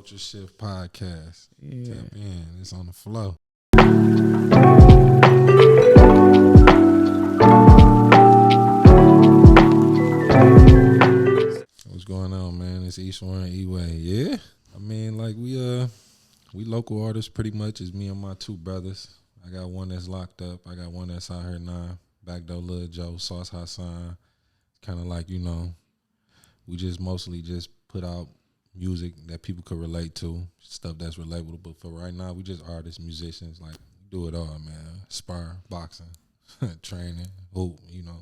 Culture Shift Podcast. Yeah. Tap in. It's on the flow. What's going on, man? It's East Warren E-Way. Yeah. I mean, like we local artists pretty much. It's me and my two brothers. I got one that's locked up. I got one that's out here now. Backdoor Lil Joe, Sauce Hassan. Kind of like, we just mostly just put out music that people could relate to, stuff that's relatable. But for right now, we just artists, musicians, like do it all, man. Spar, boxing, training, hoop.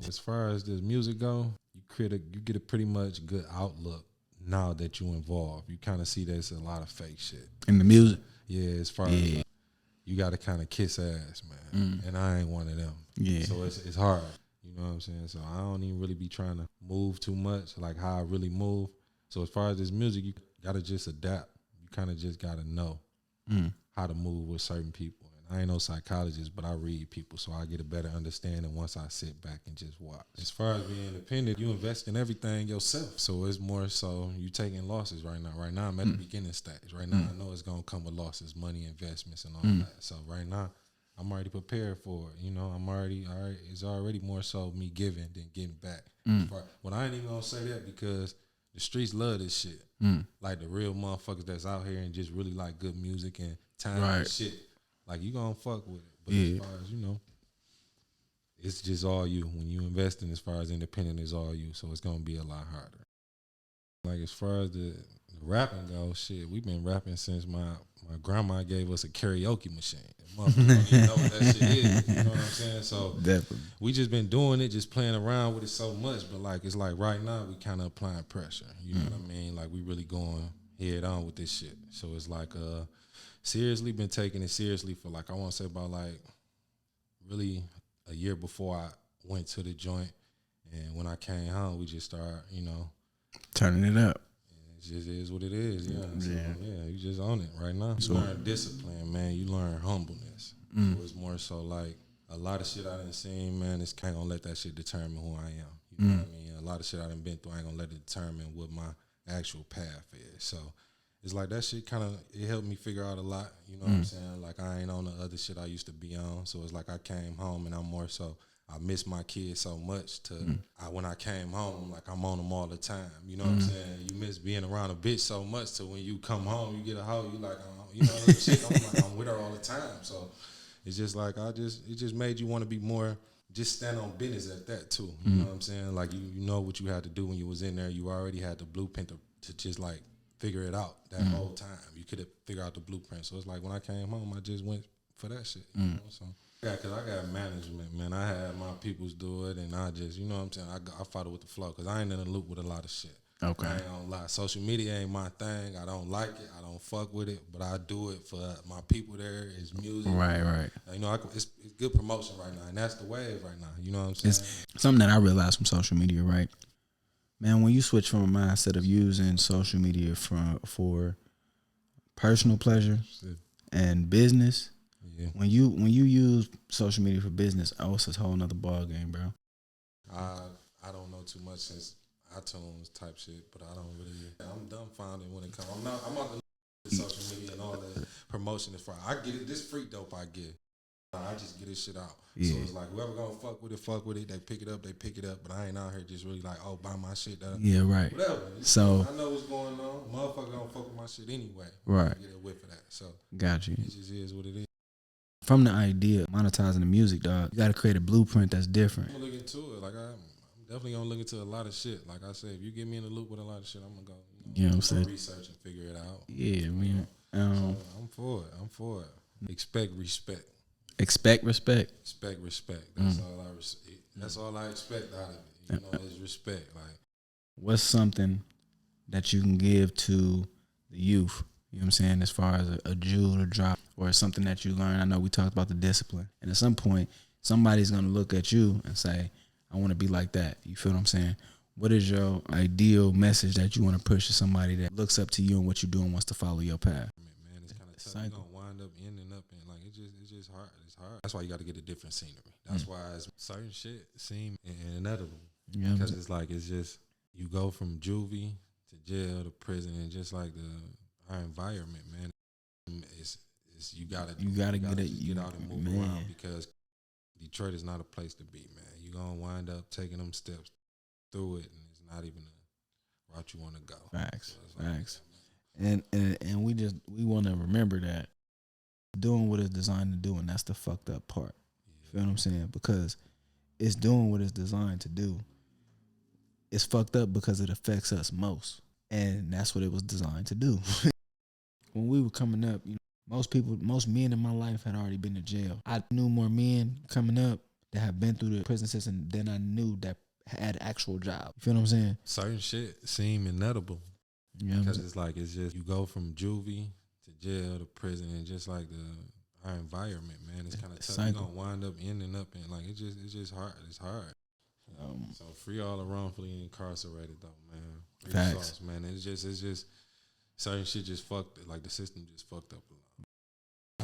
As far as this music go, you get a pretty much good outlook now that you involved. You kind of see there's a lot of fake shit In the music? Yeah, as far as like, you got to kind of kiss ass, man. And I ain't one of them. Yeah. So it's hard. You know what I'm saying? So I don't even really be trying to move too much, like how I really move. So as far as this music, you got to just adapt. You kind of just got to know how to move with certain people. And I ain't no psychologist, but I read people, so I get a better understanding once I sit back and just watch. As far as being independent, you invest in everything yourself. So it's more so you taking losses right now. Right now, I'm at the beginning stage. Right now, I know it's going to come with losses, money, investments, and all that. So right now, I'm already prepared for it. I'm already, all right, it's already more so me giving than getting back. But I ain't even going to say that because the streets love this shit. Like the real motherfuckers that's out here and just really like good music and time and shit. Like you gonna fuck with it. But as far as, it's just all you. When you invest in as far as independent, it's all you. So it's gonna be a lot harder. Like as far as the rapping goes, shit, we've been rapping since my grandma gave us a karaoke machine. Motherfuckers don't even know what that shit is. You know what I'm saying? So Definitely. We just been doing it, just playing around with it so much. But like it's like right now we kind of applying pressure. You know what I mean? Like we really going head on with this shit. So it's like seriously been taking it seriously for like I want to say about like really a year before I went to the joint. And when I came home, we just started, Turning it up. It just is what it is, yeah. So, you just own it right now. You So, learn discipline, man. You learn humbleness. So it's more so like a lot of shit I done seen, man, it's can't gonna let that shit determine who I am. You know what I mean? A lot of shit I done been through, I ain't gonna let it determine what my actual path is. So it's like that shit kind of, it helped me figure out a lot. You know what I'm saying? Like I ain't on the other shit I used to be on. So it's like I came home and I'm more so, I miss my kids so much to when I came home, like I'm on them all the time. You know what I'm saying? You miss being around a bitch so much to when you come home, you get a hoe, you like, shit. I'm with her all the time. So it's just like it just made you want to be more, just stand on business at that too. You know what I'm saying? Like you know what you had to do when you was in there. You already had the blueprint to just like figure it out that whole time. You could have figured out the blueprint. So it's like when I came home, I just went for that shit. You know? So. Yeah, because I got management, man. I had my peoples do it, and I just, you know what I'm saying? I follow with the flow because I ain't in the loop with a lot of shit. Okay. I ain't gonna lie. Social media ain't my thing. I don't like it. I don't fuck with it, but I do it for my people there. It's music. Right. It's good promotion right now, and that's the wave right now. You know what I'm saying? It's something that I realized from social media, right? Man, when you switch from a mindset of using social media for personal pleasure and business, when you use social media for business, it's a whole nother ball game, bro. I don't know too much since iTunes type shit, but I don't really. I'm dumbfounded when it comes. I'm not the social media and all the promotion is for. I get it. This free dope I get. I just get this shit out. So it's like whoever gonna fuck with it. They pick it up. But I ain't out here just really like, buy my shit. Yeah, right. Whatever. So I know what's going on. Motherfucker gonna fuck with my shit anyway. Right. Get a whiff of that. So got you. It just is what it is. From the idea of monetizing the music, dog, you got to create a blueprint that's different. I'm gonna look into it. Like I'm definitely gonna look into a lot of shit. Like I said, if you get me in the loop with a lot of shit, I'm gonna go. You know what I'm saying? Research and figure it out. Yeah, I mean, so I'm for it. Expect respect. Expect respect. Expect respect. That's all I expect out of it. Is respect. Like, what's something that you can give to the youth? You know what I'm saying? As far as a jewel to drop or something that you learn. I know we talked about the discipline. And at some point, somebody's going to look at you and say, I want to be like that. You feel what I'm saying? What is your ideal message that you want to push to somebody that looks up to you and what you do and wants to follow your path? Man, it's kind of tough. You're going to wind up ending up in, like, it's just hard. It's hard. That's why you got to get a different scenery. That's why certain shit seem inevitable. Yeah, because it's like, it's just, you go from juvie to jail to prison and just like our environment, man. It's you gotta get it. get out and move around because Detroit is not a place to be, man. You're gonna wind up taking them steps through it, and it's not even a route you want to go. Facts, so facts. And we want to remember that doing what it's designed to do, and that's the fucked up part. You feel what I'm saying? Because it's doing what it's designed to do. It's fucked up because it affects us most, and that's what it was designed to do. When we were coming up, you know, most men in my life had already been to jail. I knew more men coming up that have been through the prison system than I knew that had actual job. You feel what I'm saying? Certain shit seem inedible. You know because it's just you go from juvie to jail to prison, and just like our environment, man, it's kind of tough. You're gonna wind up ending up in like it's just hard. It's hard. So free all the wrongfully incarcerated though, man. Free Facts, sauce, man. It's just certain shit just fucked. Like the system just fucked up a lot.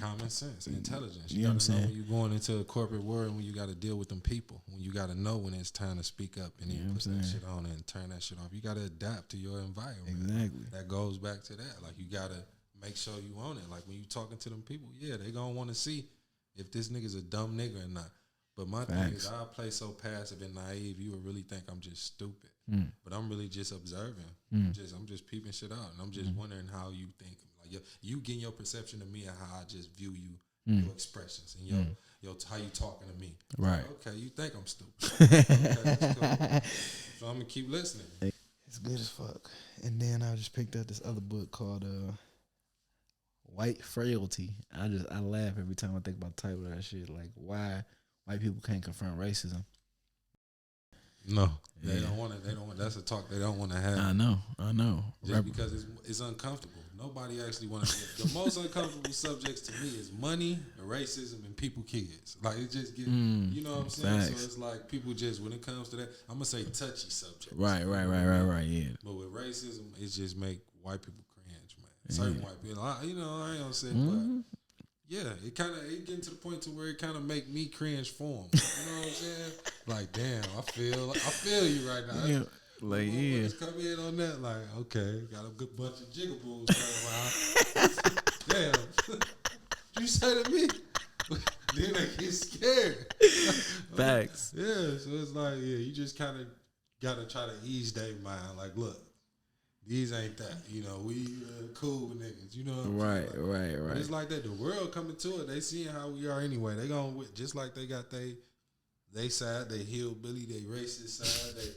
Common sense, intelligence. You gotta know when you're going into a corporate world, when you gotta deal with them people, when you gotta know when it's time to speak up and then put that shit on and turn that shit off. You gotta adapt to your environment. Exactly. That goes back to that. Like you gotta make sure you own it. Like when you talking to them people, yeah, they gonna want to see if this nigga's a dumb nigga or not. But my thing is, I play so passive and naive, you would really think I'm just stupid. But I'm really just observing. I'm just peeping shit out, and I'm just wondering how you think. Like you getting your perception of me and how I just view you, your expressions, and your how you talking to me. Right. Like, okay, you think I'm stupid. Okay, that's cool. So I'm gonna keep listening. It's good as fuck. And then I just picked up this other book called White Frailty. I laugh every time I think about the title of that shit. Like why white people can't confront racism. No, they don't want to. They don't want. That's a talk they don't want to have. I know. Just because it's uncomfortable. Nobody actually want to. The most uncomfortable subjects to me is money, racism, and people, kids. Like it just get. You know what I'm saying? Facts. So it's like people just when it comes to that, I'm gonna say touchy subjects. Right. Yeah. But with racism, it just make white people cringe, man. Certain white people, I ain't gonna say, but. Yeah, it getting to the point to where it kind of make me cringe for them. You know what I'm saying? Like, damn, I feel you right now. Yeah, like come in on that. Like, okay, got a good bunch of jigaboos running around. Damn, you say to me? Then they get scared. Facts. Yeah, so it's like, you just kind of gotta try to ease their mind. Like, look. These ain't that, you know. We cool niggas, you know. Right. But it's like that. The world coming to it. They seeing how we are anyway. They gonna just like they got they side, they hillbilly, they racist side.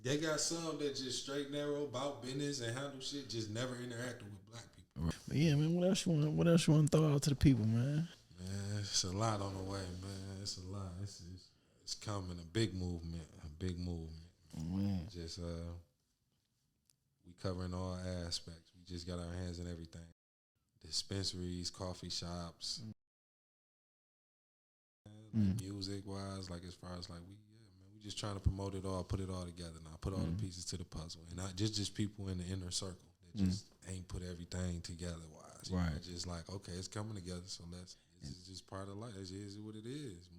They got some that just straight narrow about business and handle shit. Just never interacted with black people. But yeah, man. What else you want to throw out to the people, man? Man, it's a lot on the way, man. It's a lot. It's coming. A big movement. Man. Just we covering all aspects. We just got our hands in everything. Dispensaries, coffee shops, music wise, like as far as like we just trying to promote it all, put it all together now, put all the pieces to the puzzle. And not just people in the inner circle that just ain't put everything together wise. Right. Just like, okay, it's coming together, so it's just part of life. It is what it is.